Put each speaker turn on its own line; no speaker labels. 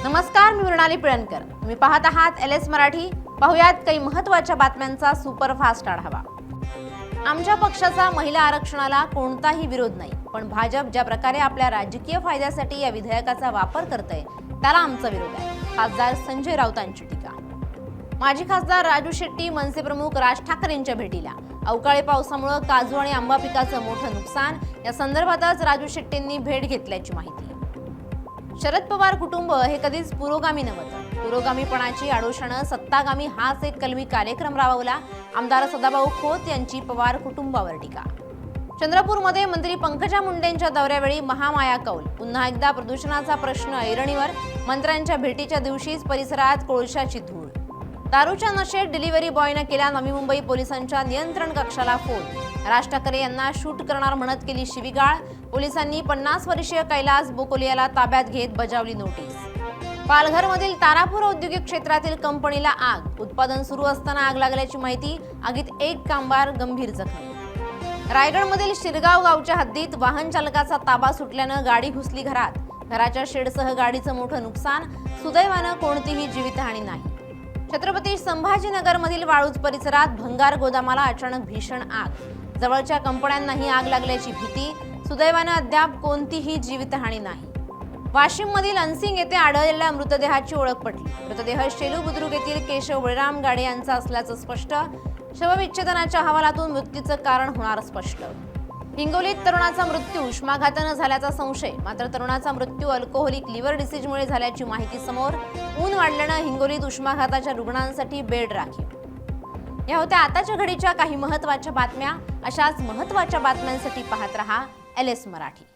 नमस्कार, मी मृणाली पिळणकर. तुम्ही पाहत आहात LS मराठी. पाहुयात काही महत्त्वाच्या बातम्यांचा सुपरफास्ट आढावा. आमच्या पक्षाचा महिला आरक्षणाला कोणताही विरोध नाही, पण भाजप ज्या प्रकारे आपल्या राजकीय फायद्यासाठी या विधेयकाचा वापर करतंय त्याला आमचा विरोध आहे. खासदार संजय राऊतांची टीका. माजी खासदार राजू शेट्टी मनसे प्रमुख राज ठाकरेंच्या भेटीला. अवकाळी पावसामुळे काजू आणि आंबा पिकाचं मोठं नुकसान, या संदर्भातच राजू शेट्टींनी भेट घेतल्याची माहिती. शरद पवार कुटुंब हे कधीच पुरोगामी नव्हतं. पुरोगामीपणाची आडोशानं सत्तागामी हाच एक कलमी कार्यक्रम राबवला. आमदार सदाभाऊ खोत यांची पवार कुटुंबावर टीका. चंद्रपूरमध्ये मंत्री पंकजा मुंडेंच्या दौऱ्यावेळी महामाया कौल. पुन्हा एकदा प्रदूषणाचा प्रश्न ऐरणीवर. मंत्र्यांच्या भेटीच्या दिवशीच परिसरात कोळशाची धूळ. दारूच्या नशेत डिलिव्हरी बॉयनं केला नवी मुंबई पोलिसांच्या नियंत्रण कक्षाला फोन. राज ठाकरे यांना शूट करणार म्हणत केली शिवीगाळ. पोलिसांनी 50 वर्षीय कैलास बोकोलियाला ताब्यात घेत बजावली नोटीस. पालघरमधील तारापूर औद्योगिक क्षेत्रातील कंपनीला आग. उत्पादन सुरू असताना आग लागल्याची माहिती. आगीत एक कामगार गंभीर जखमी. रायगडमधील शिरगाव गावच्या हद्दीत वाहन चालकाचा ताबा सुटल्यानं गाडी घुसली घरात. घराच्या शेडसह गाडीचं मोठं नुकसान. सुदैवानं कोणतीही जीवितहानी नाही. छत्रपती संभाजीनगरमधील वाळूज परिसरात भंगार गोदामाला अचानक भीषण आग. जवळच्या कंपन्यांनाही आग लागल्याची भीती. सुदैवानं अद्याप कोणतीही जीवितहानी नाही. वाशिममधील अनसिंग येथे आढळलेल्या मृतदेहाची ओळख पटली. मृतदेह शेलू बुद्रुक येथील केशव बळीराम गाडे यांचा असल्याचं स्पष्ट. शवविच्छेदनाच्या अहवालातून मृत्यूचं कारण होणार स्पष्ट. हिंगोलीत तरुणाचा मृत्यू उष्माघातानं झाल्याचा संशय. मात्र तरुणाचा मृत्यू अल्कोहोलिक लिव्हर डिसीजमुळे झाल्याची माहिती समोर. ऊन वाढल्यानं हिंगोलीत उष्माघाताच्या रुग्णांसाठी बेड राखीव. या होत्या आताच्या घडीच्या काही महत्त्वाच्या बातम्या. अशाच महत्त्वाच्या बातम्यांसाठी पाहत रहा LS मराठी.